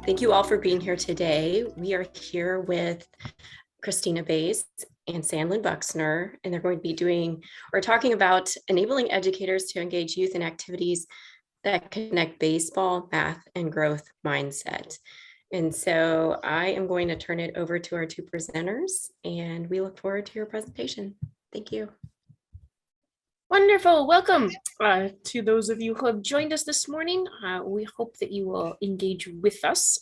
Thank you all for being here today. We are here with Christina Baze and Sanlyn Buxner, and they're going to be talking about enabling educators to engage youth in activities that connect baseball, math, and growth mindset. And so I am going to turn it over to our two presenters, and we look forward to your presentation. Thank you. Wonderful. Welcome to those of you who have joined us this morning. We hope that you will engage with us.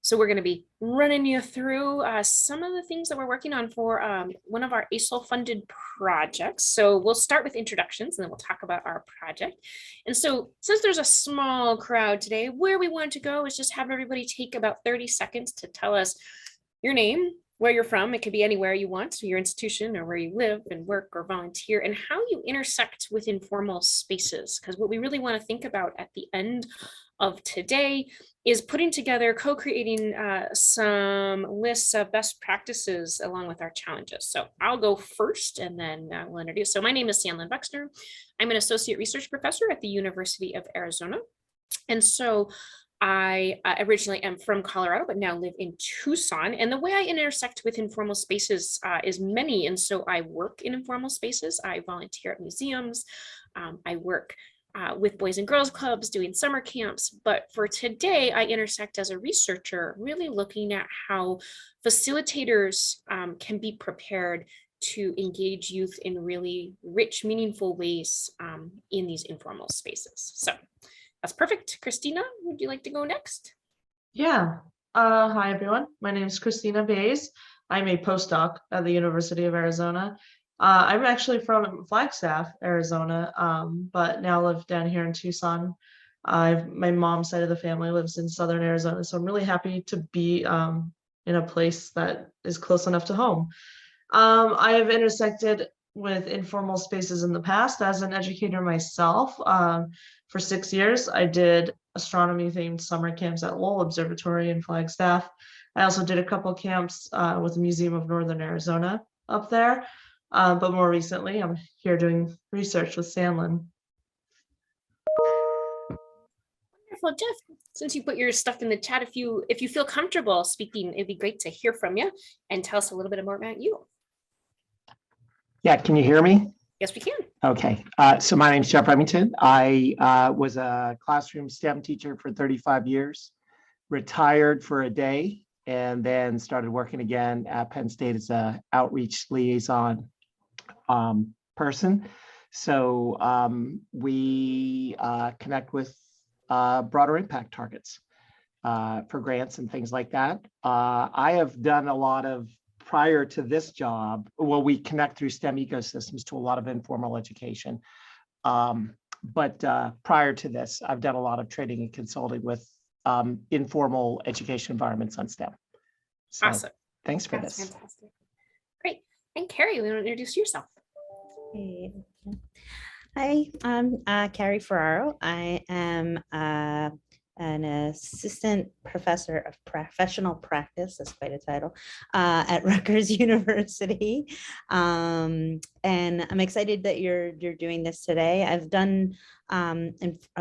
So we're going to be running you through some of the things that we're working on for one of our ASOL funded projects. So we'll start with introductions and then we'll talk about our project. And so since there's a small crowd today, where we want to go is just have everybody take about 30 seconds to tell us your name, where you're from. It could be anywhere you want, so your institution or where you live and work or volunteer, and how you intersect with informal spaces. Because what we really want to think about at the end of today is putting together, co-creating some lists of best practices along with our challenges. So I'll go first and then we'll introduce. So my name is Sanlyn Buxner. I'm an associate research professor at the University of Arizona. And so I originally am from Colorado, but now live in Tucson. And the way I intersect with informal spaces is many. And so I work in informal spaces. I volunteer at museums. I work with Boys and Girls Clubs doing summer camps. But for today, I intersect as a researcher, really looking at how facilitators can be prepared to engage youth in really rich, meaningful ways in these informal spaces. So that's perfect. Christina, would you like to go next? Yeah. Hi, everyone. My name is Christina Baze. I'm a postdoc at the University of Arizona. I'm actually from Flagstaff, Arizona, but now live down here in Tucson. My mom's side of the family lives in Southern Arizona, so I'm really happy to be in a place that is close enough to home. I have intersected with informal spaces in the past as an educator myself. For 6 years, I did astronomy themed summer camps at Lowell Observatory in Flagstaff. I also did a couple camps with the Museum of Northern Arizona up there. But more recently, I'm here doing research with Sanlyn. Wonderful, Jeff. Since you put your stuff in the chat, if you feel comfortable speaking, it'd be great to hear from you and tell us a little bit more about you. Yeah, can you hear me? Yes, we can. Okay, so my name is Jeff Remington. I was a classroom STEM teacher for 35 years, retired for a day, and then started working again at Penn State as an outreach liaison person. So we connect with broader impact targets for grants and things like that. I have done a lot of, prior to this job, well, we connect through STEM ecosystems to a lot of informal education. But prior to this, I've done a lot of training and consulting with informal education environments on STEM. So awesome. Thanks for That's this. Fantastic. Great. And Carrie, we want to introduce yourself. Hey. Hi, I'm Carrie Ferraro. I am an assistant professor of professional practice, that's quite a title, at Rutgers University. And I'm excited that you're doing this today. I've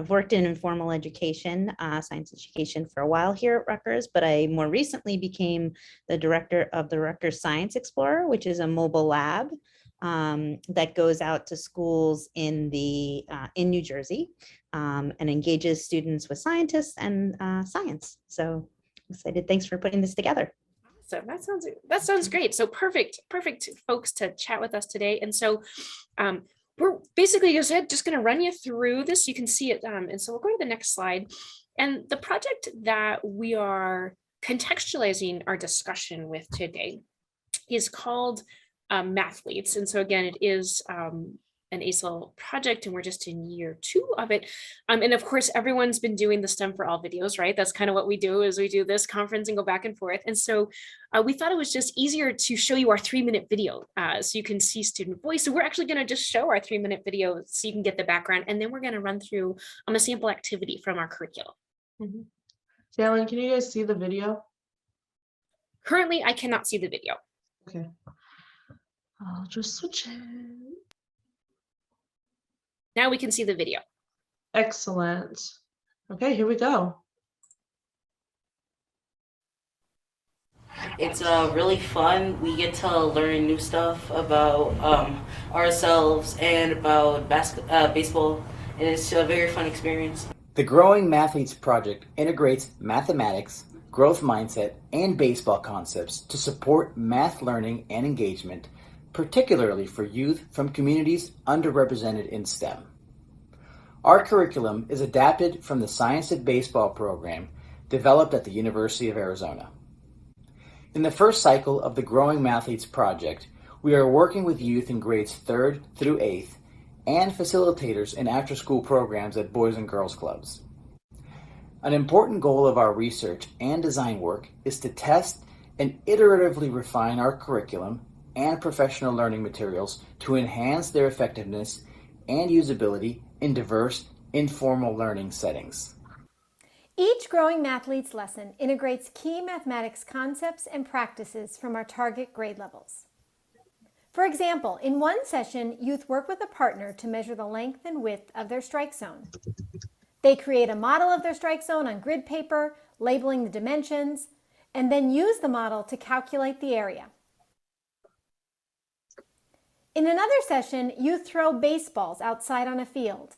worked in informal education, science education for a while here at Rutgers, but I more recently became the director of the Rutgers Science Explorer, which is a mobile lab that goes out to schools in New Jersey and engages students with scientists and science. So excited. Thanks for putting this together. So that sounds great. So perfect folks to chat with us today. And so we're basically just going to run you through this. You can see it. And so we'll go to the next slide. And the project that we are contextualizing our discussion with today is called Mathletes. And so again, it is an ASOL project, and we're just in year 2 of it. And of course, everyone's been doing the STEM for All videos, right? That's kind of what we do, is we do this conference and go back and forth. And so we thought it was just easier to show you our 3-minute video so you can see student voice. So we're actually going to just show our 3-minute video so you can get the background. And then we're going to run through a sample activity from our curriculum. Mm-hmm. Sanlyn, can you guys see the video? Currently, I cannot see the video. Okay. I'll just switch it. Now we can see the video. Excellent. Okay, here we go. It's really fun. We get to learn new stuff about ourselves and about baseball, and it's a very fun experience. The Growing Mathletes project integrates mathematics, growth mindset, and baseball concepts to support math learning and engagement, particularly for youth from communities underrepresented in STEM. Our curriculum is adapted from the Science of Baseball program developed at the University of Arizona. In the first cycle of the Growing Mathletes project, we are working with youth in grades 3rd through 8th and facilitators in after-school programs at Boys and Girls Clubs. An important goal of our research and design work is to test and iteratively refine our curriculum and professional learning materials to enhance their effectiveness and usability in diverse, informal learning settings. Each Growing Mathletes lesson integrates key mathematics concepts and practices from our target grade levels. For example, in one session, youth work with a partner to measure the length and width of their strike zone. They create a model of their strike zone on grid paper, labeling the dimensions, and then use the model to calculate the area. In another session, youth throw baseballs outside on a field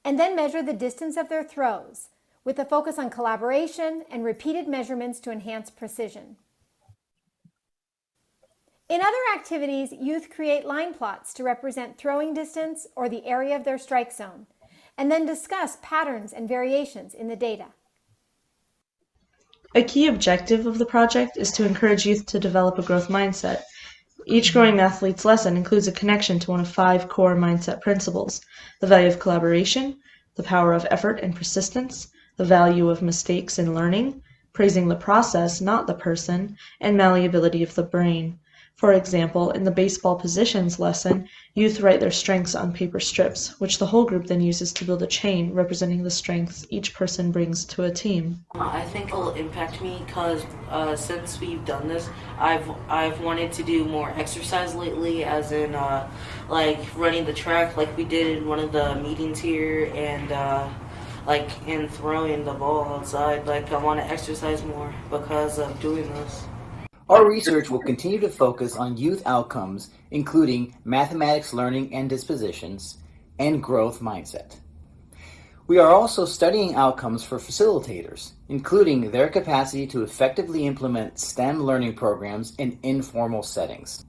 and then measure the distance of their throws, with a focus on collaboration and repeated measurements to enhance precision. In other activities, youth create line plots to represent throwing distance or the area of their strike zone, and then discuss patterns and variations in the data. A key objective of the project is to encourage youth to develop a growth mindset. Each Growing Mathletes lesson includes a connection to one of 5 core mindset principles: the value of collaboration, the power of effort and persistence, the value of mistakes in learning, praising the process, not the person, and malleability of the brain. For example, in the baseball positions lesson, youth write their strengths on paper strips, which the whole group then uses to build a chain representing the strengths each person brings to a team. I think it'll impact me because since we've done this, I've wanted to do more exercise lately, as in like running the track like we did in one of the meetings here, and like in throwing the ball outside. Like I want to exercise more because of doing this. Our research will continue to focus on youth outcomes, including mathematics learning and dispositions, and growth mindset. We are also studying outcomes for facilitators, including their capacity to effectively implement STEM learning programs in informal settings.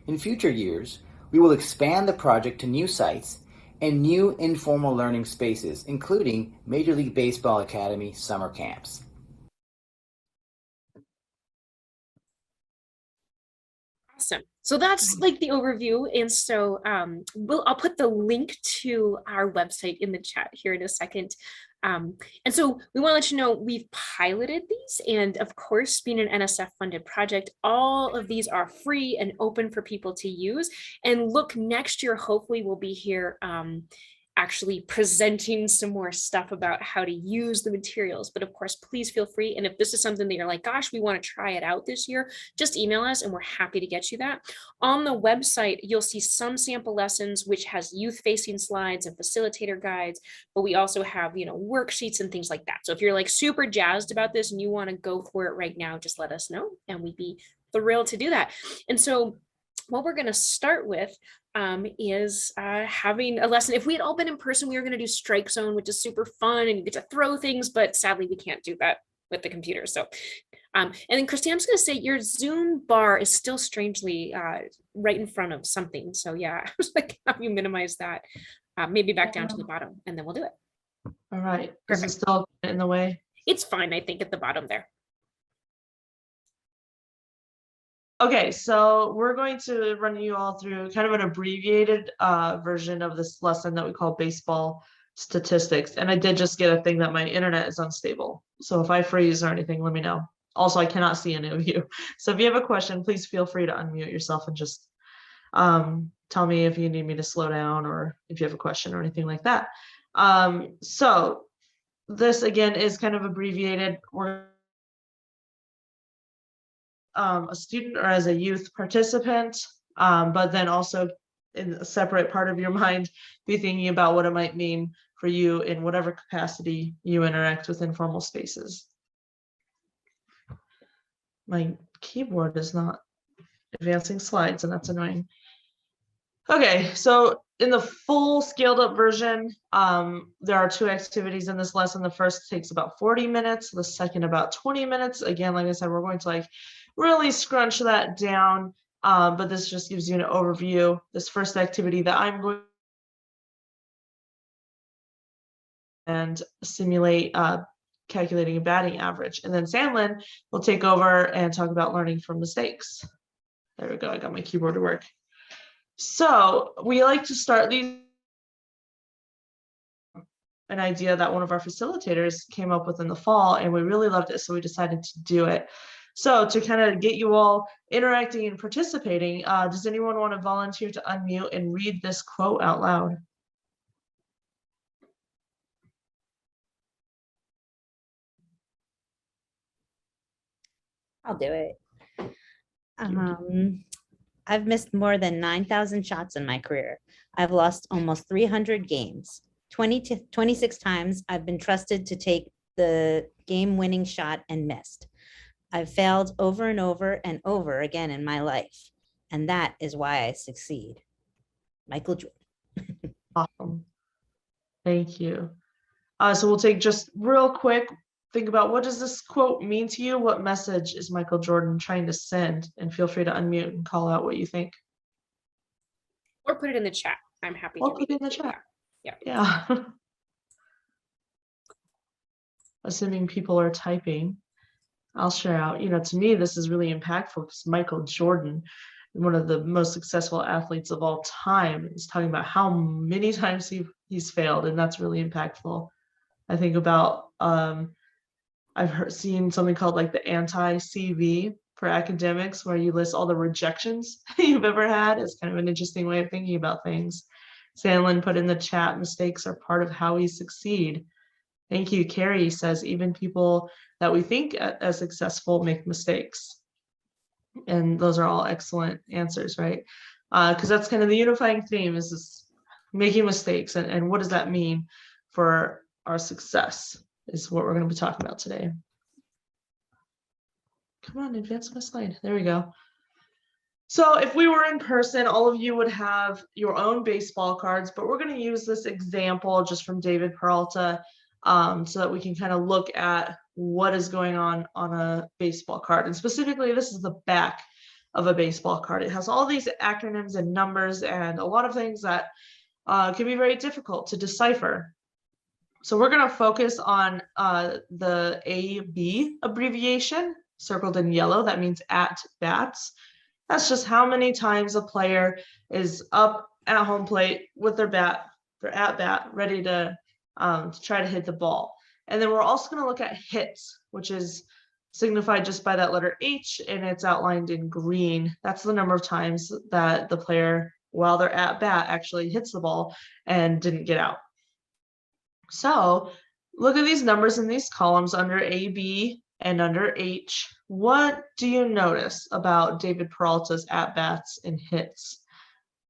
In future years, we will expand the project to new sites and new informal learning spaces, including Major League Baseball Academy summer camps. Awesome. So that's like the overview. And so I'll put the link to our website in the chat here in a second. And so we want to let you know we've piloted these, and of course, being an NSF funded project, all of these are free and open for people to use. And look, next year, hopefully we'll be here actually presenting some more stuff about how to use the materials. But of course, please feel free. And if this is something that you're like, gosh, we want to try it out this year, just email us and we're happy to get you that. On the website, you'll see some sample lessons, which has youth facing slides and facilitator guides, but we also have, worksheets and things like that. So if you're like super jazzed about this and you want to go for it right now, just let us know and we'd be thrilled to do that. And so what we're going to start with is having a lesson. If we had all been in person, we were going to do strike zone, which is super fun and you get to throw things, but sadly we can't do that with the computer. So, and then Christina, I'm just going to say your Zoom bar is still strangely right in front of something. So yeah, I was like, how do you minimize that? Maybe back down to the bottom and then we'll do it. All right. Perfect. Is it still in the way? It's fine, I think, at the bottom there. Okay, so we're going to run you all through kind of an abbreviated version of this lesson that we call baseball statistics. And I did just get a thing that my internet is unstable. So if I freeze or anything, let me know. Also, I cannot see any of you. So if you have a question, please feel free to unmute yourself and just tell me if you need me to slow down or if you have a question or anything like that. So this again is kind of abbreviated. We're a student or as a youth participant, but then also in a separate part of your mind, be thinking about what it might mean for you in whatever capacity you interact with informal spaces. my keyboard is not advancing slides, and that's annoying. Okay, so in the full scaled up version, there are 2 activities in this lesson. The first takes about 40 minutes, the second about 20 minutes. Again, like I said, we're going to like really scrunch that down, but this just gives you an overview. This first activity that I'm going and simulate calculating a batting average. And then Sanlyn will take over and talk about learning from mistakes. There we go, I got my keyboard to work. So we like to start these, an idea that one of our facilitators came up with in the fall, and we really loved it, so we decided to do it. So to kind of get you all interacting and participating, does anyone want to volunteer to unmute and read this quote out loud? I'll do it. I've missed more than 9,000 shots in my career. I've lost almost 300 games. 20 to 26 times I've been trusted to take the game-winning shot and missed. I've failed over and over and over again in my life, and that is why I succeed. Michael Jordan. Awesome. Thank you. So we'll take just real quick, think about what does this quote mean to you? What message is Michael Jordan trying to send? And feel free to unmute and call out what you think. Or put it in the chat. I'm happy Or to put read it in the chat. Yeah. Yeah. Assuming people are typing, I'll share out. You know, to me, this is really impactful because Michael Jordan, one of the most successful athletes of all time, is talking about how many times he's failed, and that's really impactful. I think about I've seen something called like the anti-CV for academics, where you list all the rejections you've ever had. It's kind of an interesting way of thinking about things. Sanlyn put in the chat, mistakes are part of how we succeed. Thank you. Carrie says, even people that we think as successful make mistakes. And those are all excellent answers, right? Because that's kind of the unifying theme, is this making mistakes, and what does that mean for our success is what we're going to be talking about today. Come on, advance my slide. There we go. So if we were in person, all of you would have your own baseball cards, but we're going to use this example just from David Peralta so that we can kind of look at what is going on a baseball card. And specifically, this is the back of a baseball card. It has all these acronyms and numbers and a lot of things that can be very difficult to decipher. So we're going to focus on the AB abbreviation circled in yellow. That means at bats. That's just how many times a player is up at home plate with their bat, their at bat, ready to try to hit the ball. And then we're also going to look at hits, which is signified just by that letter H, and it's outlined in green. That's the number of times that the player, while they're at bat, actually hits the ball and didn't get out. So look at these numbers in these columns under AB and under H. What do you notice about David Peralta's at-bats and hits?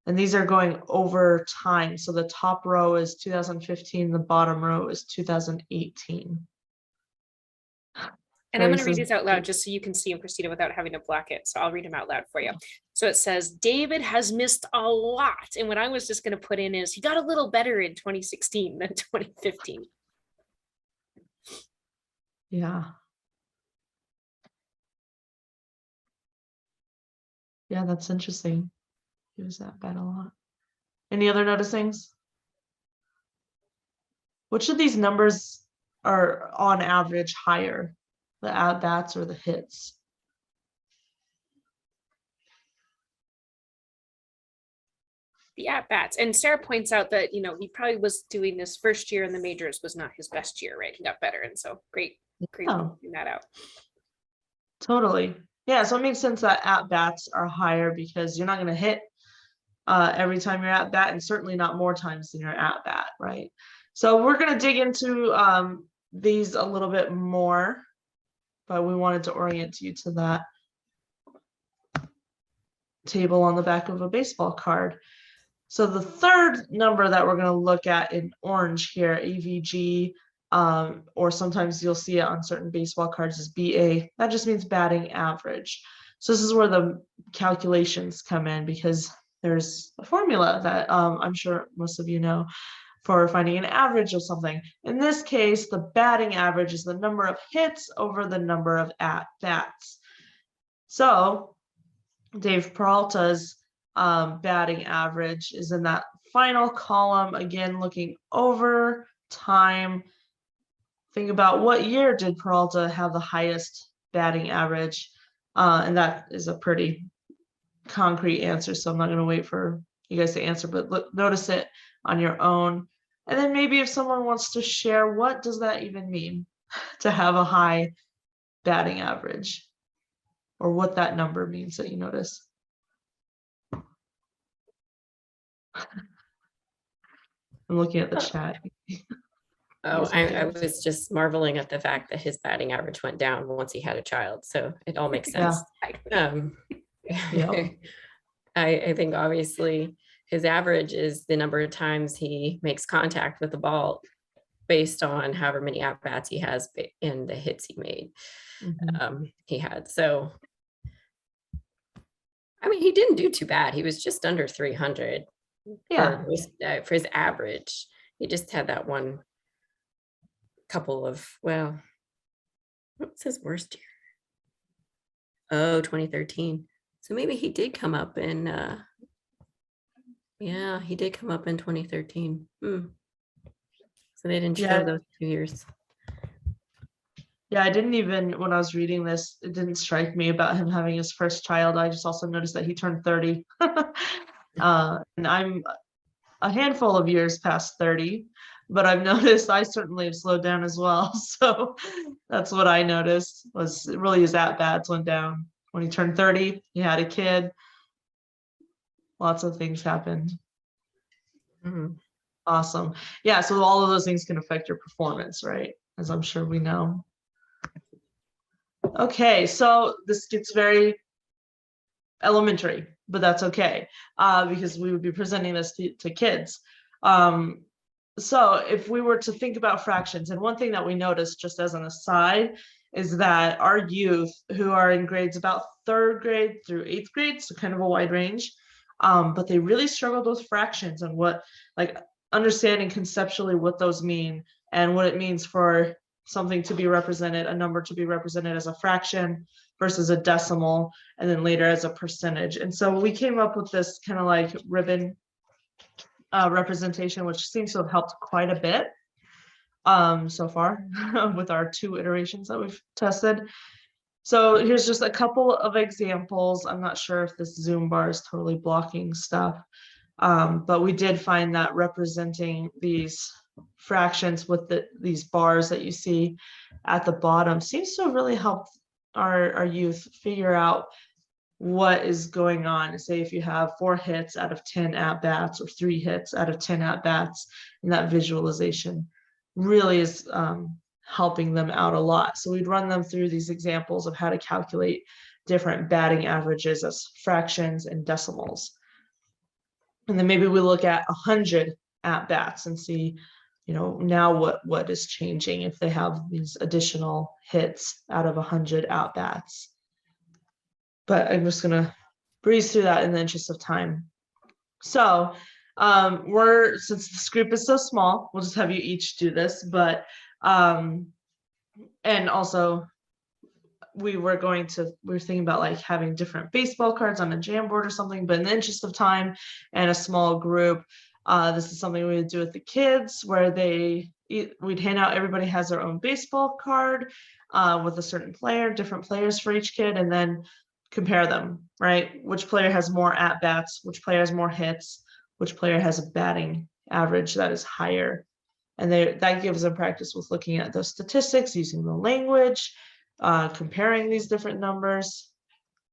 And these are going over time. So the top row is 2015, the bottom row is 2018. And I'm going to read these out loud just so you can see them, Christina, without having to block it. So I'll read them out loud for you. So it says, David has missed a lot. And what I was just going to put in is he got a little better in 2016 than 2015. Yeah. Yeah, that's interesting. Use that bet a lot. Any other noticings? Which of these numbers are on average higher? The at-bats or the hits? The at-bats. And Sarah points out that, you know, he probably was doing this first year in the majors was not his best year, right? He got better. And so great pointing that out. Totally. Yeah, so it makes sense that at-bats are higher because you're not going to hit every time you're at bat, and certainly not more times than you're at bat, right? So we're going to dig into these a little bit more, but we wanted to orient you to that table on the back of a baseball card. So the third number that we're going to look at in orange here, AVG, or sometimes you'll see it on certain baseball cards as BA. That just means batting average. So this is where the calculations come in, because there's a formula that I'm sure most of you know for finding an average of something. In this case, the batting average is the number of hits over the number of at-bats. So Dave Peralta's batting average is in that final column, again, looking over time. Think about what year did Peralta have the highest batting average? And that is a pretty concrete answer, so I'm not going to wait for you guys to answer, but notice it on your own. And then maybe if someone wants to share, what does that even mean to have a high batting average, or what that number means that you notice? I'm looking at the chat. Oh, I was just marveling at the fact that his batting average went down once he had a child. So it all makes sense. Yep. I think obviously his average is the number of times he makes contact with the ball based on however many at-bats he has and the hits he made. He had. So, I mean, he didn't do too bad. He was just under 300 for his average. He just had that one couple of, well, what's his worst year? Oh, 2013. So maybe he did come up in, yeah, he did come up in 2013. So they didn't show those 2 years. Yeah, I didn't even, when I was reading this, it didn't strike me about him having his first child. I just also noticed that he turned 30. And I'm a handful of years past 30, but I've noticed I certainly have slowed down as well. So that's what I noticed, was really his at-bats went down. When he turned 30, he had a kid. Lots of things happened. Awesome. Yeah, so all of those things can affect your performance, right? As I'm sure we know. Okay, so this gets very elementary, but that's okay, because we would be presenting this to kids. So if we were to think about fractions, and one thing that we noticed, just as an aside, is that our youth who are in grades about 3rd grade through 8th grade, so kind of a wide range, but they really struggled with fractions and what, like, understanding conceptually what those mean and what it means for something to be represented, a number to be represented as a fraction versus a decimal, and then later as a percentage. And so we came up with this kind of like ribbon representation, which seems to have helped quite a bit so far with our 2 iterations that we've tested. So here's just a couple of examples. I'm not sure if this Zoom bar is totally blocking stuff, but we did find that representing these fractions with these bars that you see at the bottom seems to really help our youth figure out what is going on. Say if you have 4 hits out of 10 at-bats or 3 hits out of 10 at-bats, and that visualization really is helping them out a lot. So we'd run them through these examples of how to calculate different batting averages as fractions and decimals. And then maybe we look at 100 at-bats and see, you know, now what is changing if they have these additional hits out of 100 at-bats. But I'm just gonna breeze through that in the interest of time. So since this group is so small, we'll just have you each do this, but and also we were thinking about like having different baseball cards on a Jamboard or something, but in the interest of time and a small group, this is something we would do with the kids, where we'd hand out, everybody has their own baseball card with a certain player, different players for each kid, and then compare them, right? Which player has more at-bats, which player has more hits, which player has a batting average that is higher. And that gives them practice with looking at those statistics, using the language, comparing these different numbers,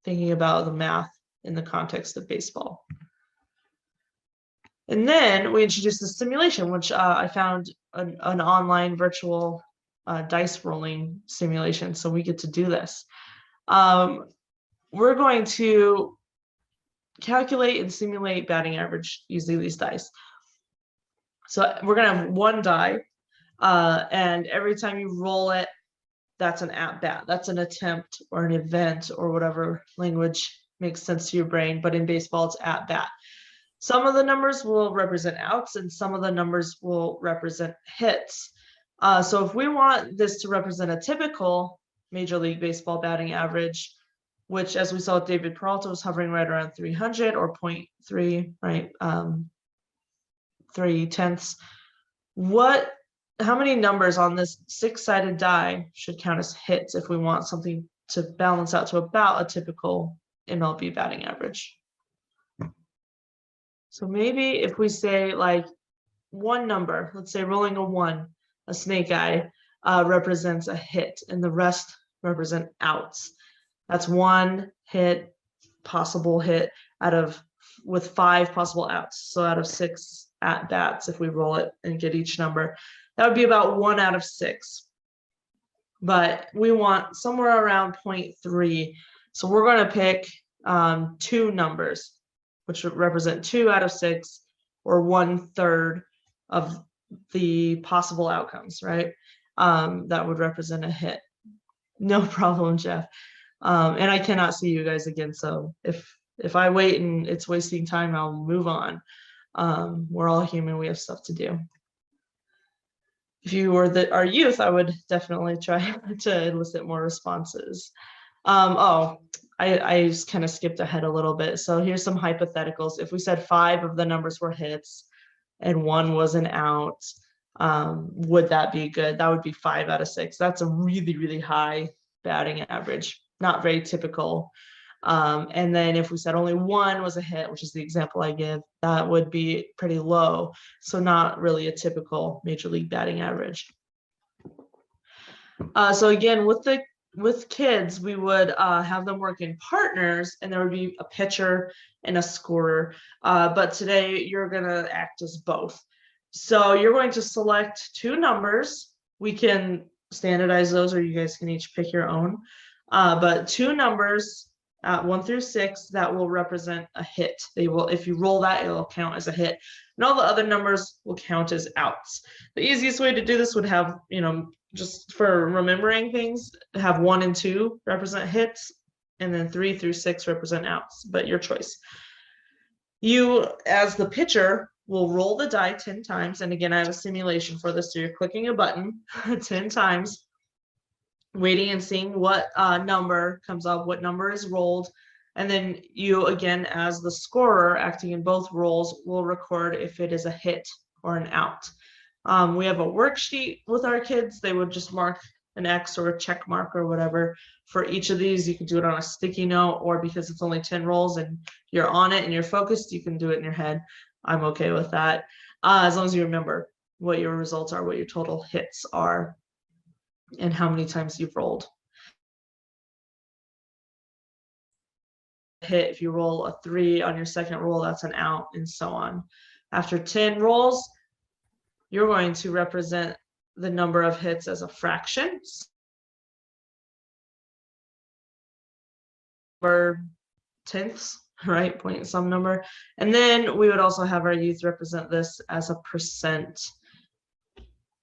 thinking about the math in the context of baseball. And then we introduced the simulation, which I found an online virtual dice rolling simulation. So we get to do this. We're going to calculate and simulate batting average using these dice. So we're going to have 1 die. And every time you roll it, that's an at bat. That's an attempt or an event or whatever language makes sense to your brain. But in baseball, it's at bat. Some of the numbers will represent outs and some of the numbers will represent hits. So if we want this to represent a typical Major League Baseball batting average, which as we saw with David Peralta was hovering right around 300 or 0.3, right? 3/10. How many numbers on this 6-sided die should count as hits if we want something to balance out to about a typical MLB batting average? So maybe if we say like one number, let's say rolling a 1, a snake eye represents a hit and the rest represent outs. That's 1 hit, possible hit with 5 possible outs. So out of 6 at bats, if we roll it and get each number, that would be about 1 out of 6. But we want somewhere around 0.3. So we're going to pick 2 numbers, which would represent 2 out of 6 or 1/3 of the possible outcomes, right? That would represent a hit. No problem, Jeff. And I cannot see you guys again. So if I wait and it's wasting time, I'll move on. We're all human. We have stuff to do. If you were our youth, I would definitely try to elicit more responses. I just kind of skipped ahead a little bit. So here's some hypotheticals. If we said 5 of the numbers were hits and 1 was an out, would that be good? That would be 5 out of 6. That's a really, really high batting average. Not very typical. And then if we said only 1 was a hit, which is the example I give, that would be pretty low. So not really a typical Major League batting average. So again, with kids, we would have them work in partners and there would be a pitcher and a scorer. But today you're going to act as both. So you're going to select 2 numbers. We can standardize those or you guys can each pick your own. But 2 numbers, 1 through 6, that will represent a hit. They will, if you roll that, it'll count as a hit. And all the other numbers will count as outs. The easiest way to do this would have, just for remembering things, have 1 and 2 represent hits, and then 3 through 6 represent outs, but your choice. You, as the pitcher, will roll the die 10 times. And again, I have a simulation for this. So you're clicking a button 10 times, waiting and seeing what number comes up, what number is rolled. And then you, again, as the scorer, acting in both roles, will record if it is a hit or an out. We have a worksheet with our kids. They would just mark an X or a check mark or whatever for each of these. You can do it on a sticky note, or because it's only 10 rolls and you're on it and you're focused, you can do it in your head. I'm okay with that. As long as you remember what your results are, what your total hits are, and how many times you've rolled. Hit, if you roll a 3 on your second roll, that's an out, and so on. After 10 rolls, you're going to represent the number of hits as a fraction. Or tenths, right? Point some number. And then we would also have our youth represent this as a percent.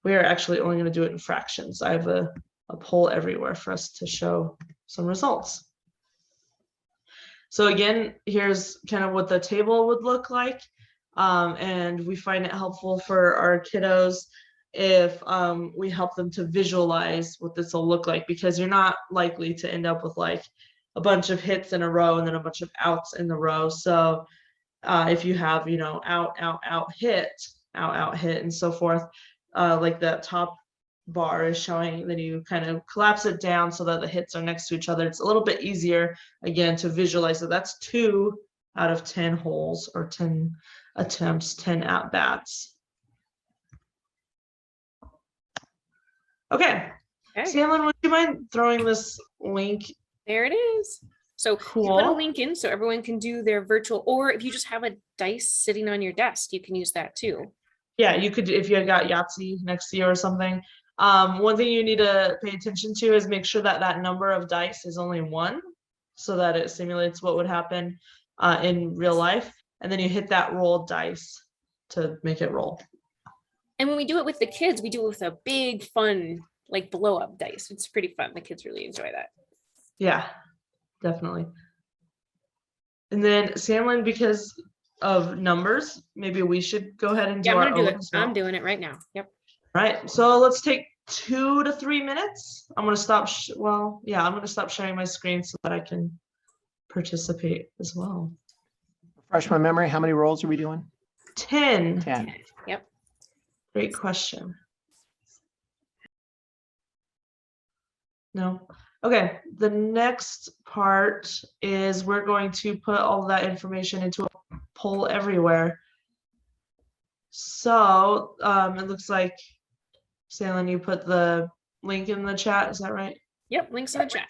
We are actually only going to do it in fractions. I have a poll everywhere for us to show some results. So again, here's kind of what the table would look like. And we find it helpful for our kiddos if we help them to visualize what this will look like, because you're not likely to end up with like a bunch of hits in a row and then a bunch of outs in the row. So if you have, out, out, out, hit, and so forth, like that top bar is showing, then you kind of collapse it down so that the hits are next to each other. It's a little bit easier, again, to visualize. So that's 2 out of 10 holes or 10 attempts, 10 at bats. Okay. Sanlyn, would you mind throwing this link? There it is. So Cool. you put a link in so everyone can do their virtual, or if you just have a dice sitting on your desk, you can use that too. Yeah, you could, if you got Yahtzee next to you or something. One thing you need to pay attention to is make sure that that number of dice is only 1, so that it simulates what would happen in real life. And then you hit that roll dice to make it roll. And when we do it with the kids, we do it with a big fun, like blow up dice. It's pretty fun. The kids really enjoy that. Yeah, definitely. And then Sanlyn, because of numbers, maybe we should go ahead and do Yeah, I'm our gonna do own it. as well. I'm doing it right now. Yep. Right, so let's take 2 to 3 minutes. I'm gonna stop, I'm gonna stop sharing my screen so that I can participate as well. Refresh my memory, how many rolls are we doing? 10. 10. Yep. Great question. No. Okay, the next part is we're going to put all that information into a poll everywhere. So it looks like, Sanlyn, you put the link in the chat, is that right? Yep. Links in the chat.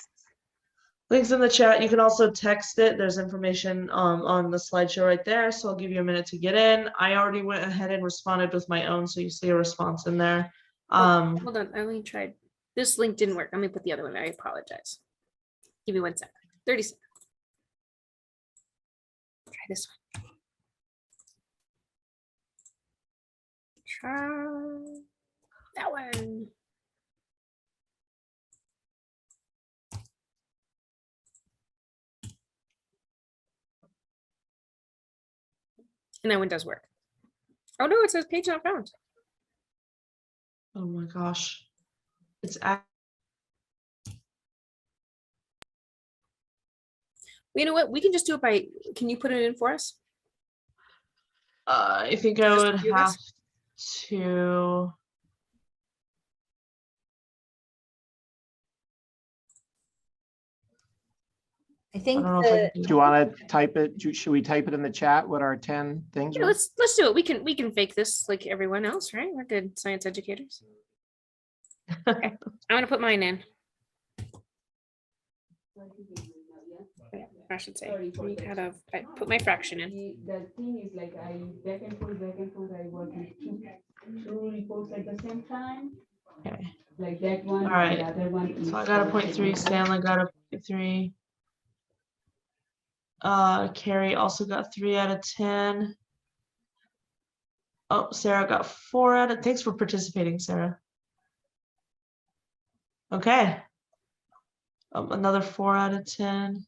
Links in the chat. You can also text it. There's information on the slideshow right there. So I'll give you a minute to get in. I already went ahead and responded with my own, so you see a response in there. Hold on. I only tried. This link didn't work. Let me put the other one. I apologize. Give me 1 second. 30 seconds. Try this one. Try that one. And that one does work. Oh no, it says page not found. Oh my gosh. It's You know what? We can just do it by, can you put it in for us? I think I Just would a few of have us? to. I I think don't know if I the, can Do you want to type it? Should we type it in the chat what our 10 things Yeah, are? let's do it. We can fake this like everyone else, right? We're good science educators. Okay, I'm gonna put mine in. Yeah, I should say. I put my fraction in. The thing is like I back and forth, I work with two reports at the same time. Okay. Like that one. All right. The other one. So I got a 0.3. Stanley got a 0.3. Carrie also got 3 out of 10. Oh, Sarah got 4 out of. Thanks for participating, Sarah. Okay. Another 4 out of 10.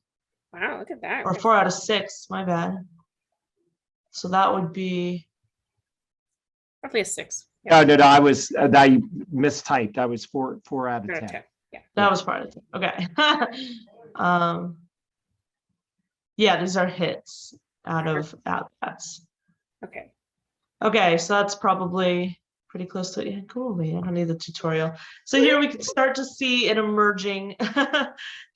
Wow, look at that. Or 4 out of 6. My bad. So that would be. Roughly a 6. No, I was, I mistyped. I was 4 out of 10. Yeah. That was part of it. Okay. Yeah, these are hits out of at-bats. Okay. Okay, so that's probably pretty close to it. Yeah, cool. I don't need the tutorial. So here we can start to see an emerging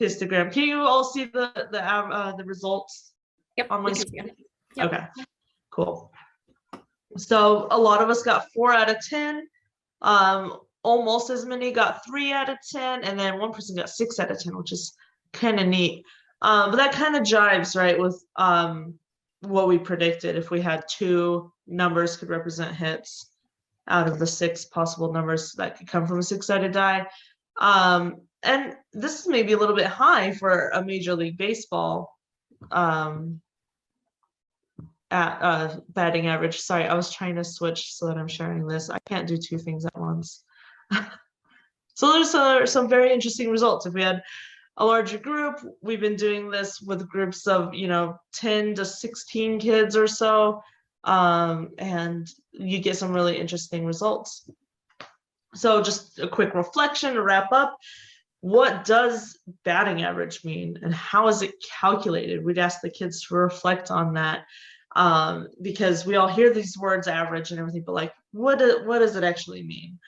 histogram. Can you all see the results? Yep. On my we can see 'em. Yep. Okay, cool. So a lot of us got 4 out of 10. Almost as many got 3 out of 10, and then one person got 6 out of 10, which is kind of neat. But that kind of jives, right, with what we predicted. If we had 2 numbers could represent hits out of the 6 possible numbers that could come from a 6-sided die. And this is maybe a little bit high for a Major League Baseball at batting average. Sorry, I was trying to switch so that I'm sharing this. I can't do 2 things at once. So there's some very interesting results. If we had a larger group, we've been doing this with groups of 10 to 16 kids or so, and you get some really interesting results. So just a quick reflection to wrap up. What does batting average mean and how is it calculated? We'd ask the kids to reflect on that, because we all hear these words average and everything, but like what does it actually mean?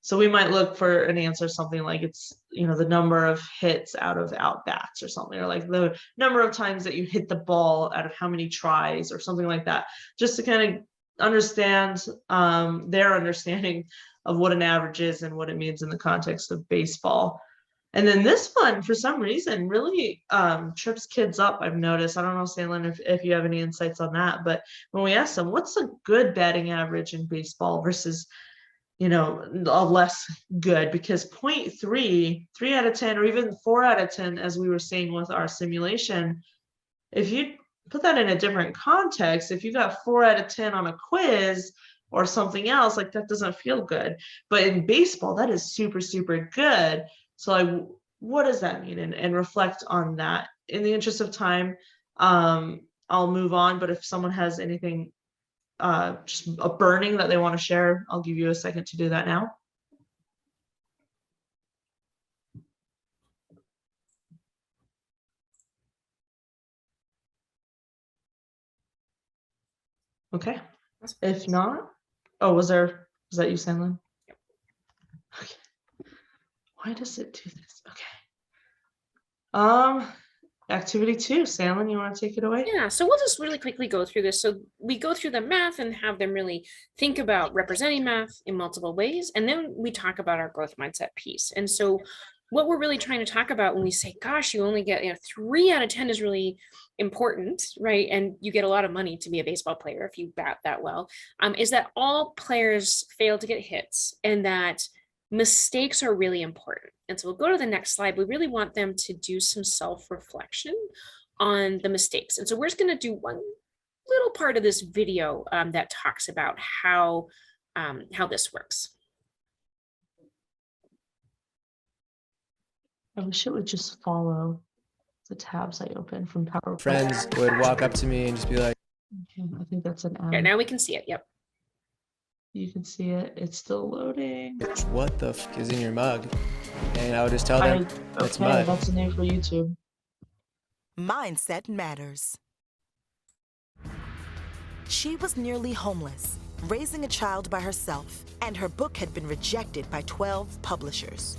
So we might look for an answer, something like it's, the number of hits out of at-bats or something, or like the number of times that you hit the ball out of how many tries or something like that, just to kind of understand their understanding of what an average is and what it means in the context of baseball. And then this one, for some reason, really trips kids up, I've noticed. I don't know, Sanlyn, if you have any insights on that, but when we ask them, what's a good batting average in baseball versus a less good, because 0.3, 3 out of 10, or even 4 out of 10, as we were saying with our simulation, if you put that in a different context, if you got 4 out of 10 on a quiz, or something else, like that doesn't feel good. But in baseball, that is super, super good. So like, what does that mean? And reflect on that. In the interest of time, I'll move on, but if someone has anything, just a burning that they want to share, I'll give you a second to do that now. Okay. If not, oh, was that you, Sanlyn? Yep. Okay. Why does it do this? Okay. Activity 2, Sanlyn, you want to take it away? Yeah, so we'll just really quickly go through this. So we go through the math and have them really think about representing math in multiple ways. And then we talk about our growth mindset piece. And so what we're really trying to talk about when we say, gosh, you only get 3 out of 10 is really important, right? And you get a lot of money to be a baseball player if you bat that well, is that all players fail to get hits and that mistakes are really important. And so we'll go to the next slide. We really want them to do some self-reflection on the mistakes. And so we're just going to do one little part of this video that talks about how this works. I wish it would just follow the tabs I open from PowerPoint. Friends would walk up to me and just be like, Okay, I think that's an Yeah, ad. now we can see it. Yep. You can see it. It's still loading. what the f is in your mug? And I would just tell them, it's Okay, mud. that's a name for YouTube. Mindset matters. She was nearly homeless, raising a child by herself, and her book had been rejected by 12 publishers.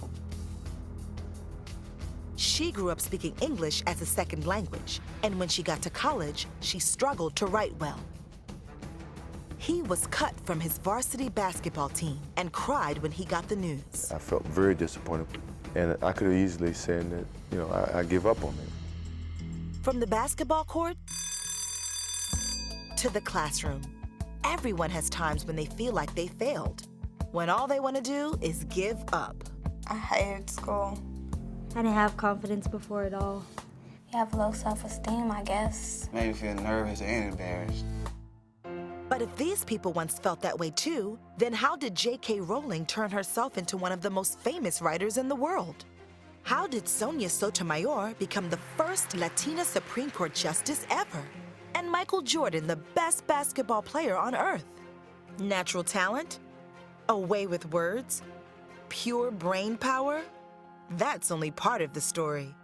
She grew up speaking English as a second language, and when she got to college, she struggled to write well. He was cut from his varsity basketball team and cried when he got the news. I felt very disappointed, and I could have easily said that, I give up on it. From the basketball court to the classroom, everyone has times when they feel like they failed, when all they want to do is give up. I hated school. I didn't have confidence before at all. You have low self-esteem, I guess. Made me feel nervous and embarrassed. But if these people once felt that way too, then how did J.K. Rowling turn herself into one of the most famous writers in the world? How did Sonia Sotomayor become the first Latina Supreme Court justice ever? And Michael Jordan, the best basketball player on earth? Natural talent? A way with words? Pure brain power? That's only part of the story.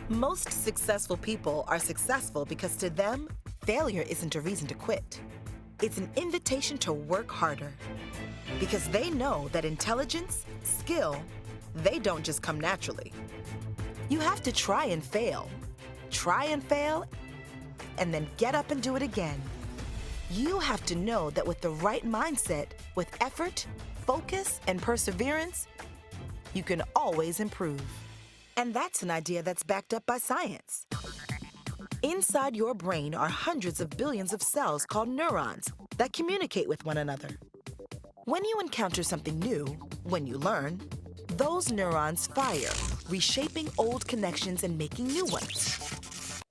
Most successful people are successful because to them, failure isn't a reason to quit. It's an invitation to work harder. Because they know that intelligence, skill, they don't just come naturally. You have to try and fail, and then get up and do it again. You have to know that with the right mindset, with effort, focus, and perseverance, you can always improve. And that's an idea that's backed up by science. Inside your brain are hundreds of billions of cells called neurons that communicate with one another. When you encounter something new, when you learn, those neurons fire, reshaping old connections and making new ones.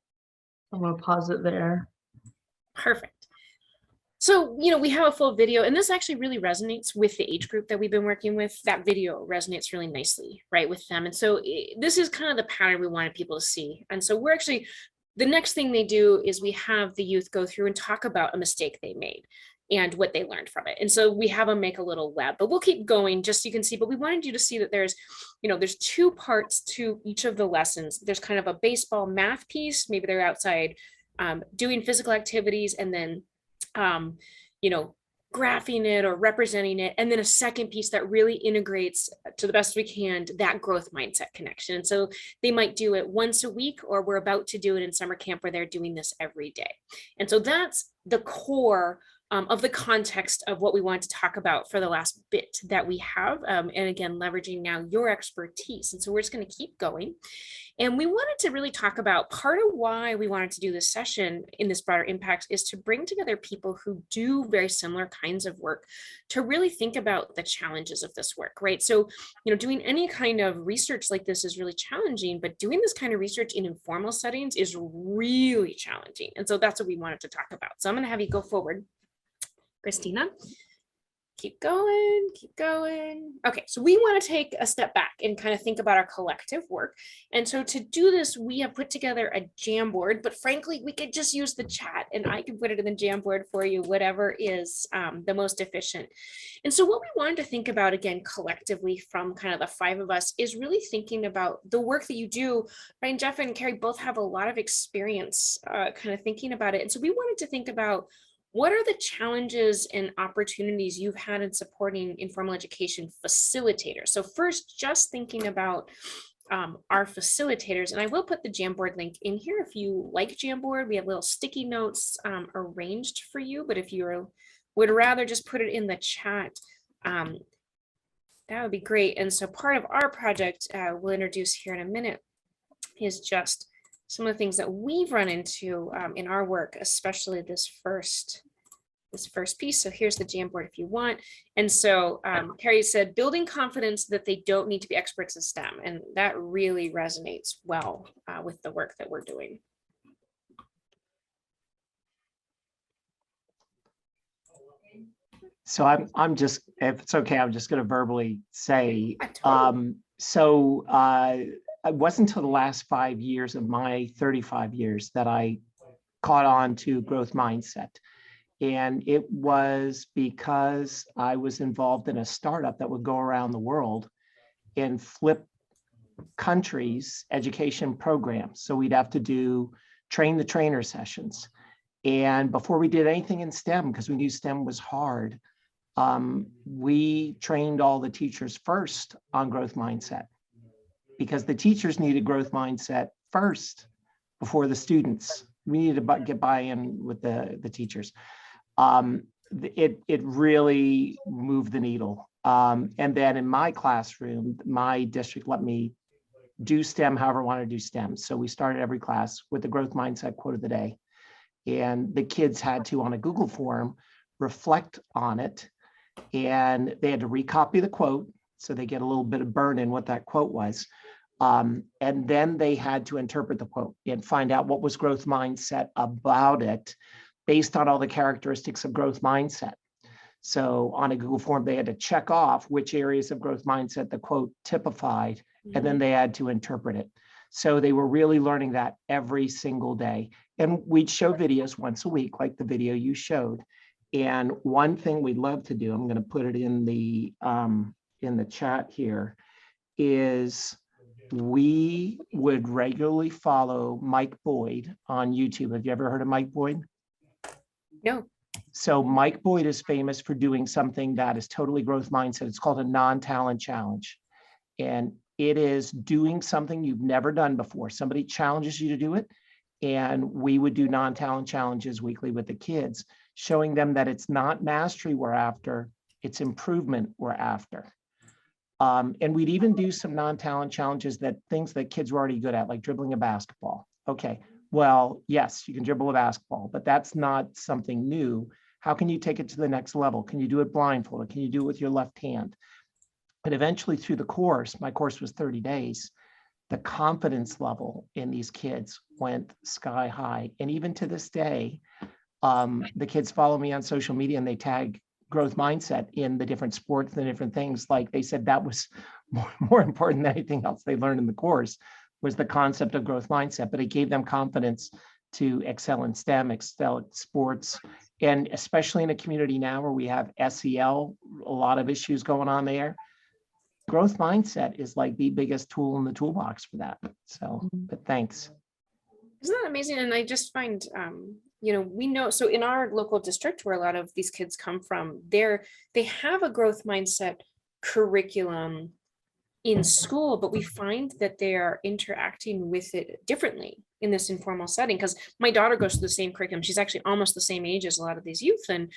I'm gonna pause it there. Perfect. So, we have a full video, and this actually really resonates with the age group that we've been working with. That video resonates really nicely, right, with them. And so this is kind of the pattern we wanted people to see. And so the next thing they do is we have the youth go through and talk about a mistake they made and what they learned from it. And so we have them make a little web, but we'll keep going just so you can see. But we wanted you to see that there's 2 parts to each of the lessons. There's kind of a baseball math piece. Maybe they're outside doing physical activities and then graphing it or representing it. And then a second piece that really integrates to the best we can that growth mindset connection. And so they might do it once a week, or we're about to do it in summer camp where they're doing this every day. And so that's the core of the context of what we wanted to talk about for the last bit that we have. And again, leveraging now your expertise. And so we're just going to keep going. And we wanted to really talk about part of why we wanted to do this session in this broader impact is to bring together people who do very similar kinds of work to really think about the challenges of this work, right? So, doing any kind of research like this is really challenging, but doing this kind of research in informal settings is really challenging. And so that's what we wanted to talk about. So I'm going to have you go forward. Christina. Keep going, keep going. Okay, so we want to take a step back and kind of think about our collective work. And so to do this, we have put together a Jamboard, but frankly, we could just use the chat and I can put it in the Jamboard for you, whatever is the most efficient. And so what we wanted to think about, again, collectively from kind of the 5 of us, is really thinking about the work that you do. Ryan, Jeff, and Carrie both have a lot of experience kind of thinking about it. And so we wanted to think about what are the challenges and opportunities you've had in supporting informal education facilitators? So first, just thinking about our facilitators, and I will put the Jamboard link in here if you like Jamboard. We have little sticky notes arranged for you, but if you would rather just put it in the chat, that would be great. And so part of our project we'll introduce here in a minute is just some of the things that we've run into in our work, especially this first piece. So here's the Jamboard if you want. And so Carrie said, building confidence that they don't need to be experts in STEM. And that really resonates well with the work that we're doing. So I'm just, if it's okay, I'm just going to verbally say, it wasn't until the last 5 years of my 35 years that I caught on to growth mindset. And it was because I was involved in a startup that would go around the world and flip countries' education programs. So we'd have to do train the trainer sessions. And before we did anything in STEM, because we knew STEM was hard, we trained all the teachers first on growth mindset, because the teachers needed growth mindset first before the students. We needed to get buy-in with the teachers. It really moved the needle. And then in my classroom, my district let me do STEM however I want to do STEM. So we started every class with the growth mindset quote of the day. And the kids had to, on a Google form, reflect on it. And they had to recopy the quote, so they get a little bit of burn in what that quote was. And then they had to interpret the quote and find out what was growth mindset about it based on all the characteristics of growth mindset. So on a Google form, they had to check off which areas of growth mindset the quote typified, and then they had to interpret it. So they were really learning that every single day. And we'd show videos once a week, like the video you showed. And one thing we'd love to do, I'm going to put it in the chat here, is we would regularly follow Mike Boyd on YouTube. Have you ever heard of Mike Boyd? No. So Mike Boyd is famous for doing something that is totally growth mindset. It's called a non-talent challenge. And it is doing something you've never done before. Somebody challenges you to do it. And we would do non-talent challenges weekly with the kids, showing them that it's not mastery we're after, it's improvement we're after. And we'd even do some non-talent challenges, that things that kids were already good at, like dribbling a basketball. Okay, well, yes, you can dribble a basketball, but that's not something new. How can you take it to the next level? Can you do it blindfolded? Can you do it with your left hand? And eventually through the course, my course was 30 days, the confidence level in these kids went sky high. And even to this day, the kids follow me on social media and they tag growth mindset in the different sports and the different things. Like they said, that was more important than anything else they learned in the course, was the concept of growth mindset. But it gave them confidence to excel in STEM, excel at sports, and especially in a community now where we have SEL, a lot of issues going on there. Growth mindset is like the biggest tool in the toolbox for that. So, but thanks. Isn't that amazing? And I just find, we know, so in our local district where a lot of these kids come from, they have a growth mindset curriculum in school, but we find that they are interacting with it differently in this informal setting. Because my daughter goes to the same curriculum. She's actually almost the same age as a lot of these youth. And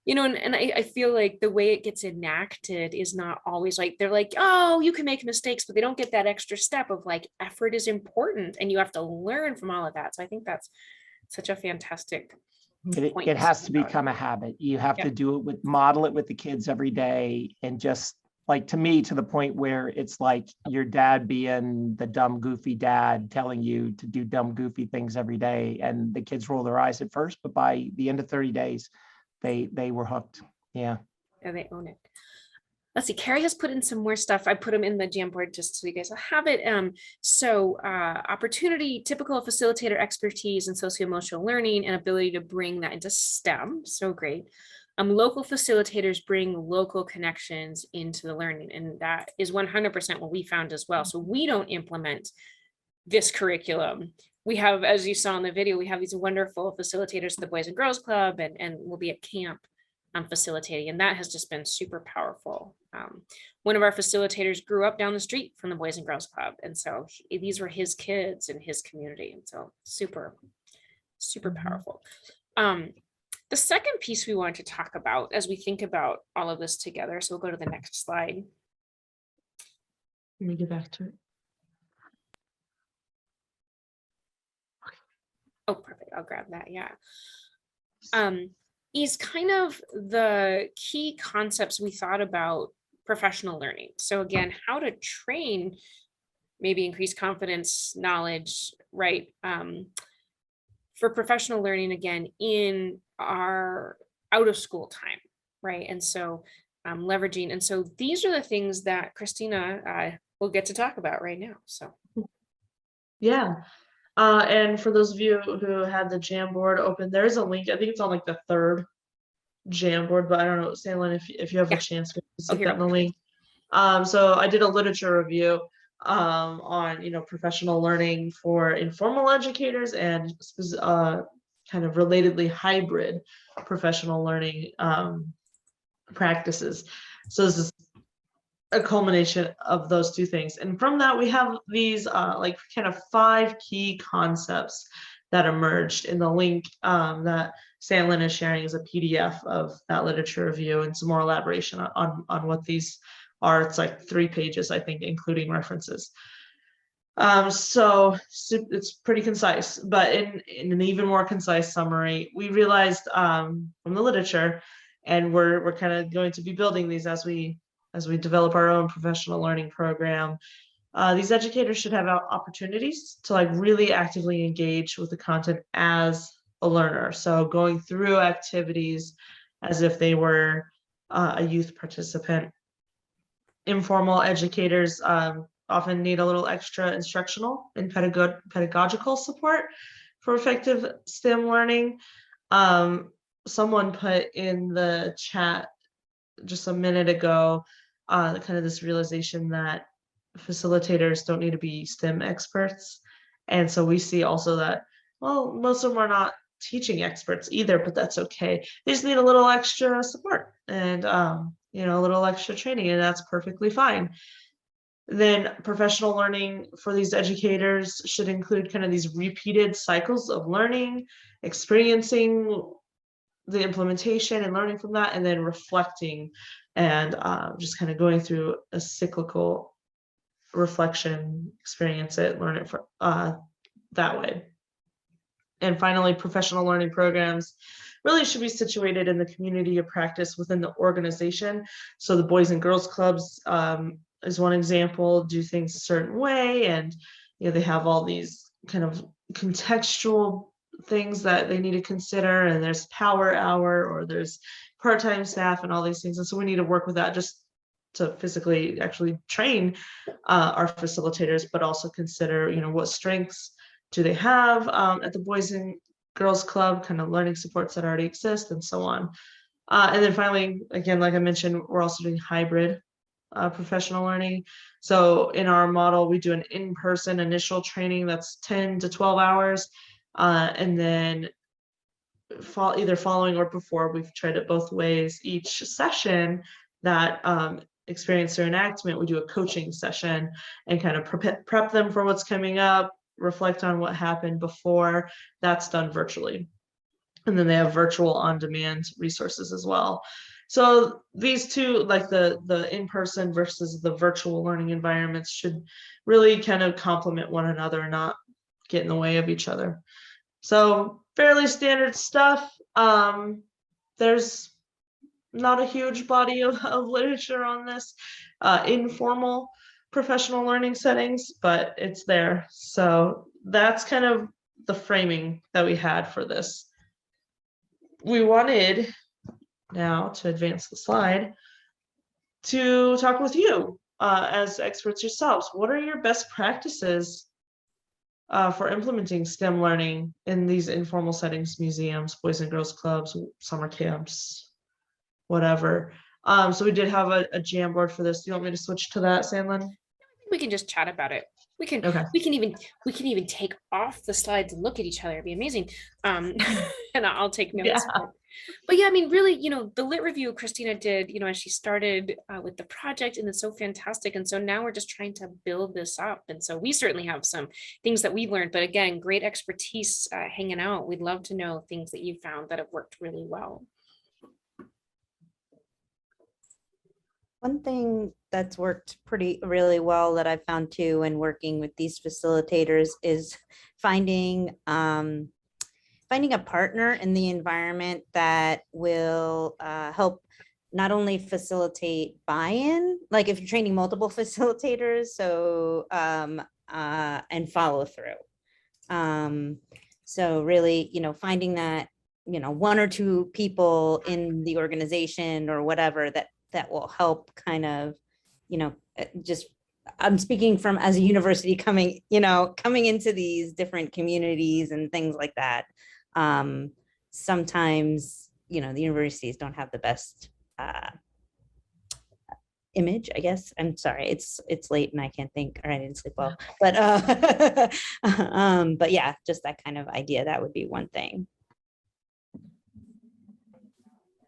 I feel like the way it gets enacted is not always like, they're like, oh, you can make mistakes, but they don't get that extra step of like, effort is important and you have to learn from all of that. So I think that's such a fantastic point. It has to become a habit. You have to do it model it with the kids every day. And just like, to me, to the point where it's like your dad being the dumb, goofy dad telling you to do dumb, goofy things every day. And the kids roll their eyes at first, but by the end of 30 days, they were hooked. Yeah. Yeah, they own it. Let's see, Carrie has put in some more stuff. I put them in the Jamboard just so you guys will have it. Opportunity, typical facilitator expertise in socio-emotional learning and ability to bring that into STEM. So great. Local facilitators bring local connections into the learning, and that is 100% what we found as well. So we don't implement this curriculum. We have, as you saw in the video, we have these wonderful facilitators at the Boys and Girls Club, and we'll be at camp facilitating, and that has just been super powerful. One of our facilitators grew up down the street from the Boys and Girls Club, and so these were his kids in his community, and so super powerful. The second piece we want to talk about as we think about all of this together, so we'll go to the next slide. Let me get back to it. Oh, perfect. I'll grab that. Yeah. Is kind of the key concepts we thought about professional learning. So again, how to train, maybe increase confidence, knowledge, right? For professional learning, again, in our out of school time, right? And so leveraging, and so these are the things that Christina will get to talk about right now. So. Yeah. And for those of you who had the Jamboard open, there's a link. I think it's on like the third Jamboard, but I don't know, Sanlyn, if you have a chance to stick that in the link. So I did a literature review on, you know, professional learning for informal educators and kind of relatedly hybrid professional learning practices. So this is a culmination of those two things. And from that, we have these like kind of 5 key concepts that emerged in the link that Sanlyn is sharing as a PDF of that literature review, and some more elaboration on what these are. It's like 3 pages, I think, including references. So it's pretty concise, but in an even more concise summary, we realized from the literature, and we're kind of going to be building these as we develop our own professional learning program. These educators should have opportunities to like really actively engage with the content as a learner. So going through activities as if they were a youth participant. Informal educators often need a little extra instructional and pedagogical support for effective STEM learning. Someone put in the chat just a minute ago, kind of this realization that facilitators don't need to be STEM experts. And so we see also that, well, most of them are not teaching experts either, but that's okay. They just need a little extra support and, you know, a little extra training, and that's perfectly fine. Then professional learning for these educators should include kind of these repeated cycles of learning, experiencing the implementation and learning from that, and then reflecting and just kind of going through a cyclical reflection, experience it, learn it that way. And finally, professional learning programs really should be situated in the community of practice within the organization. So the Boys and Girls Clubs is one example, do things a certain way, and you know, they have all these kind of contextual things that they need to consider, and there's power hour, or there's part-time staff and all these things, and so we need to work with that just to physically actually train our facilitators, but also consider, you know, what strengths do they have at the Boys and Girls Club, kind of learning supports that already exist, and so on. And then finally, again, like I mentioned, we're also doing hybrid professional learning. So in our model, we do an in-person initial training that's 10 to 12 hours. And then either following or before, we've tried it both ways. Each session that experience their enactment, we do a coaching session and kind of prep them for what's coming up, reflect on what happened before. That's done virtually. And then they have virtual on-demand resources as well. So these two, like the in-person versus the virtual learning environments, should really kind of complement one another, not get in the way of each other. So fairly standard stuff. There's not a huge body of literature on this informal professional learning settings, but it's there. So that's kind of the framing that we had for this. We wanted now to advance the slide to talk with you as experts yourselves. What are your best practices for implementing STEM learning in these informal settings, museums, boys and girls clubs, summer camps, whatever? So we did have a Jamboard for this. Do you want me to switch to that, Sanlyn? We can just chat about it. We can Okay. we can even take off the slides and look at each other. It'd be amazing. And I'll take notes. Yeah. But yeah, I mean, really, the lit review Christina did, as she started with the project, and it's so fantastic. And so now we're just trying to build this up. And so we certainly have some things that we've learned, but again, great expertise hanging out. We'd love to know things that you found that have worked really well. One thing that's worked really well that I've found too when working with these facilitators is finding a partner in the environment that will help not only facilitate buy-in, like if you're training multiple facilitators, so and follow through. So really, finding that, one or two people in the organization or whatever that will help kind of, just, I'm speaking from as a university coming into these different communities and things like that. Sometimes, the universities don't have the best image, I guess. I'm sorry, it's late and I can't think, or I didn't sleep well, but yeah, just that kind of idea, that would be one thing.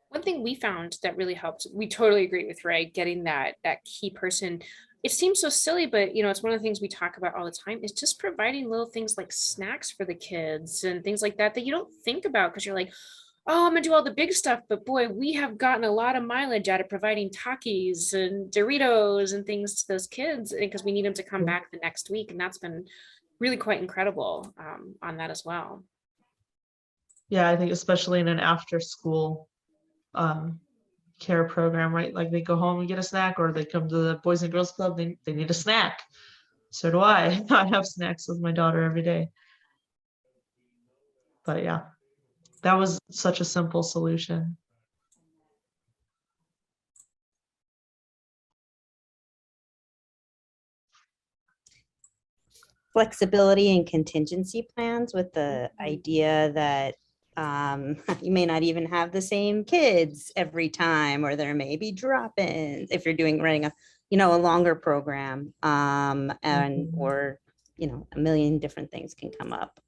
One thing we found that really helped, we totally agree with, right? Getting that key person. It seems so silly, but it's one of the things we talk about all the time, is just providing little things like snacks for the kids and things like that you don't think about, because you're like, oh, I'm gonna do all the big stuff. But boy, we have gotten a lot of mileage out of providing Takis and Doritos and things to those kids, because we need them to come back the next week. And that's been really quite incredible on that as well. Yeah, I think especially in an after school care program, right? Like they go home and get a snack, or they come to the Boys and Girls Club, they need a snack. So do I. I have snacks with my daughter every day. But yeah, that was such a simple solution. Flexibility and contingency plans, with the idea that you may not even have the same kids every time, or there may be drop-ins if you're running a longer program, and or a million different things can come up.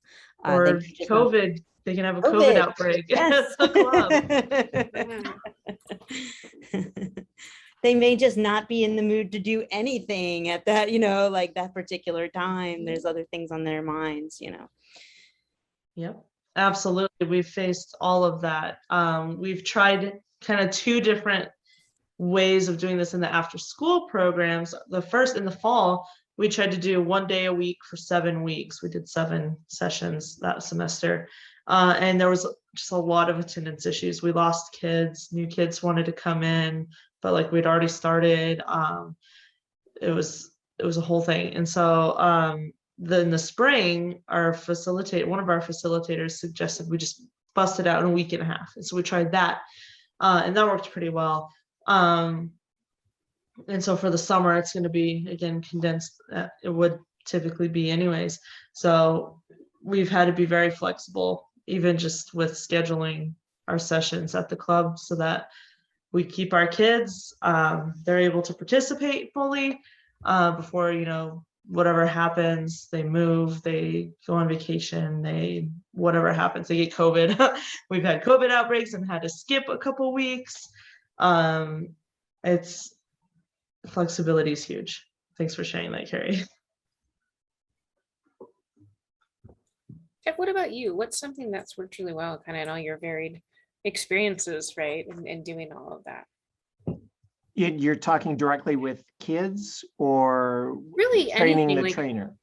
Or COVID, they can have a COVID outbreak. Yes. They may just not be in the mood to do anything at that, like that particular time. There's other things on their minds, Yep, absolutely. We've faced all of that. We've tried kind of two different ways of doing this in the after school programs. The first, in the fall, we tried to do 1 day a week for 7 weeks. We did 7 sessions that semester. And there was just a lot of attendance issues. We lost kids, new kids wanted to come in, but like we'd already started. It was a whole thing. And so then the spring, one of our facilitators suggested we just bust it out in a week and a half. And so we tried that, and that worked pretty well. And so for the summer, it's going to be, again, condensed. It would typically be anyways. So we've had to be very flexible, even just with scheduling our sessions at the club, so that we keep our kids, they're able to participate fully before, whatever happens, they move, they go on vacation, whatever happens, they get COVID. We've had COVID outbreaks and had to skip a couple weeks. Flexibility is huge. Thanks for sharing that, Carrie. Jeff, what about you? What's something that's worked really well, kind of in all your varied experiences, right? And doing all of that. You're talking directly with kids, or really training anything, the like, trainer?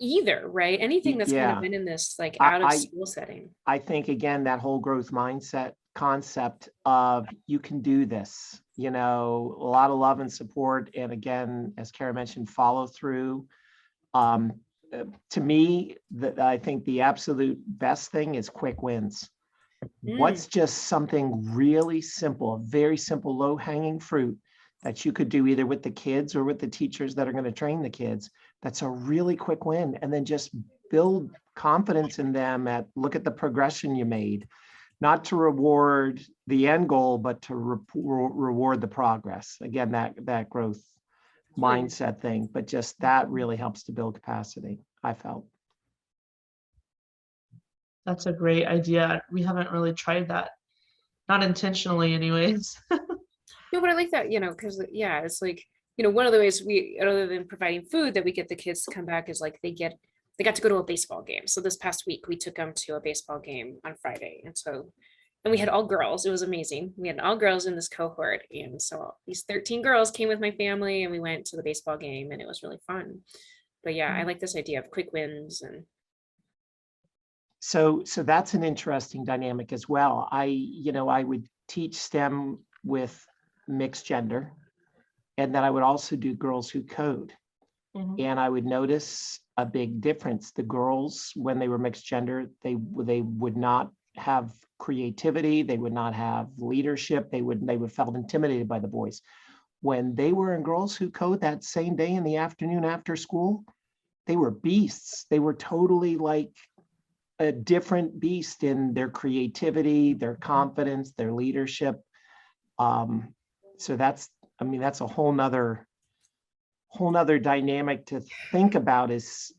Either, right? Anything that's kind of been in this like out of school setting. I think, again, that whole growth mindset concept of you can do this, a lot of love and support. And again, as Kara mentioned, follow through. To me, I think the absolute best thing is quick wins. What's just something really simple, a very simple low hanging fruit that you could do either with the kids or with the teachers that are going to train the kids? That's a really quick win. And then just build confidence in them at look at the progression you made, not to reward the end goal, but to reward the progress. Again, that growth mindset thing, but just that really helps to build capacity, I felt. That's a great idea. We haven't really tried that, not intentionally anyways. No, but I like that, because yeah, it's like, one of the ways we, other than providing food, that we get the kids to come back is like they got to go to a baseball game. So this past week we took them to a baseball game on Friday. And we had all girls. It was amazing. We had all girls in this cohort. And so these 13 girls came with my family and we went to the baseball game and it was really fun. But yeah, I like this idea of quick wins. And so that's an interesting dynamic as well. I would teach STEM with mixed gender, and then I would also do girls who code. And I would notice a big difference. The girls, when they were mixed gender, they would not have creativity, they would not have leadership, they would felt intimidated by the boys. When they were in girls who code that same day in the afternoon after school, they were beasts. They were totally like a different beast in their creativity, their confidence, their leadership. So that's a whole nother dynamic to think about is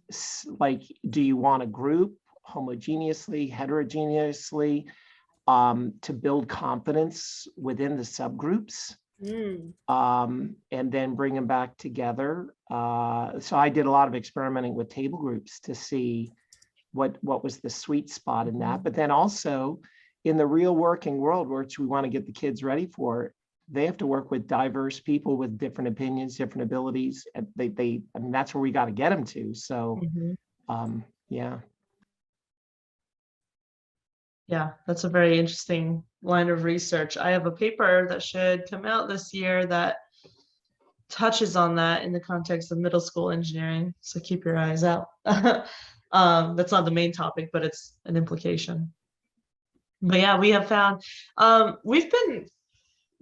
like, do you want a group homogeneously, heterogeneously, to build confidence within the subgroups, and then bring them back together. So I did a lot of experimenting with table groups to see what was the sweet spot in that. But then also in the real working world, which we want to get the kids ready for, they have to work with diverse people with different opinions, different abilities. And that's where we got to get them to. So, yeah. Yeah, that's a very interesting line of research. I have a paper that should come out this year that touches on that in the context of middle school engineering. So keep your eyes out. That's not the main topic, but it's an implication. But yeah, we have found, we've been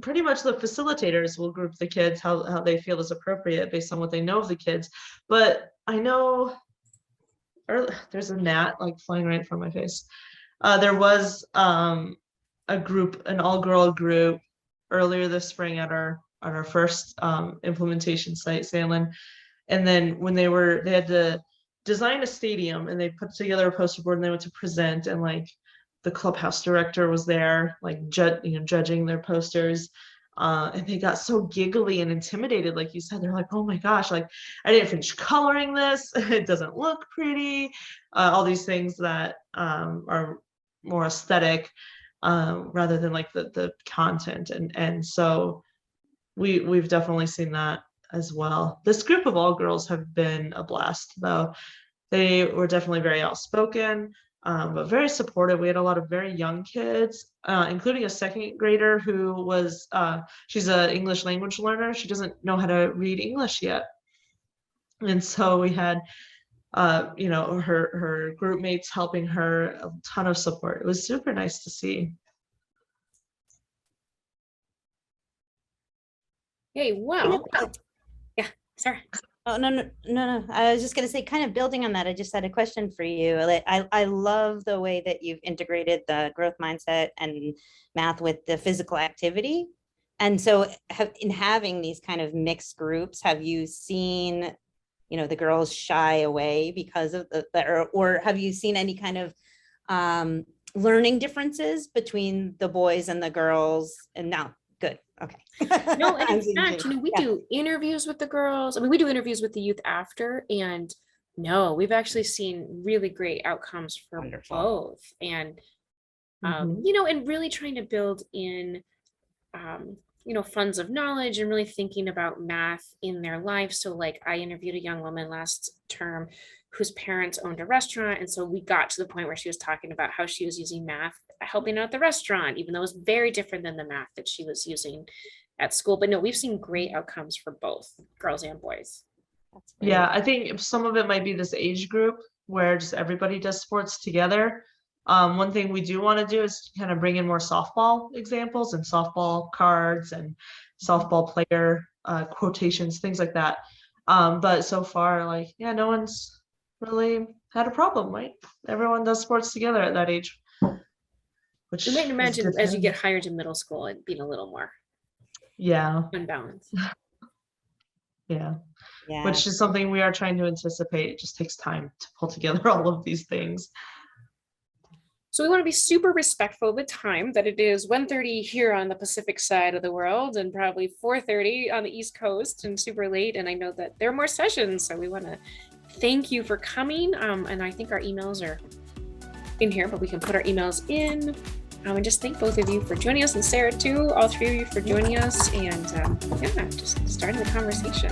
pretty much the facilitators will group the kids how they feel is appropriate based on what they know of the kids. But I know there's a gnat like flying right in front of my face. There was a group, an all-girl group earlier this spring at our first implementation site, Sanlyn. And then when they had to design a stadium and they put together a poster board and they went to present, and like the clubhouse director was there, like judging their posters. And they got so giggly and intimidated, like you said. They're like, oh my gosh, like I didn't finish coloring this. It doesn't look pretty. All these things that are more aesthetic rather than like the content. And so we've definitely seen that as well. This group of all girls have been a blast, though. They were definitely very outspoken, but very supportive. We had a lot of very young kids, including a second grader who was, she's an English language learner. She doesn't know how to read English yet. And so we had, her group mates helping her, a ton of support. It was super nice to see. Hey, well, yeah, sorry. Oh, no. I was just going to say, kind of building on that, I just had a question for you. Like, I love the way that you've integrated the growth mindset and math with the physical activity. And so in having these kind of mixed groups, have you seen, the girls shy away because of or have you seen any kind of learning differences between the boys and the girls? And now, good. Okay. No, and in fact, we do interviews with the girls. I mean, we do interviews with the youth after, and no, we've actually seen really great outcomes for both. And, and really trying to build in, funds of knowledge and really thinking about math in their lives. So like I interviewed a young woman last term whose parents owned a restaurant. And so we got to the point where she was talking about how she was using math, helping out the restaurant, even though it was very different than the math that she was using at school. But no, we've seen great outcomes for both girls and boys. Yeah, I think some of it might be this age group where just everybody does sports together. One thing we do want to do is kind of bring in more softball examples and softball cards and softball player quotations, things like that. But so far, like, yeah, no one's really had a problem, right? Everyone does sports together at that age. Which You might is imagine good as you to- get higher to middle school, it being a little more Yeah, unbalanced. yeah. Yeah. Which is something we are trying to anticipate. It just takes time to pull together all of these things. So we want to be super respectful of the time that it is 1:30 here on the Pacific side of the world and probably 4:30 on the East Coast and super late. And I know that there are more sessions, so we want to thank you for coming. And I think our emails are in here, but we can put our emails in. And just thank both of you for joining us, and Sarah too, all three of you for joining us, and yeah, just starting the conversation.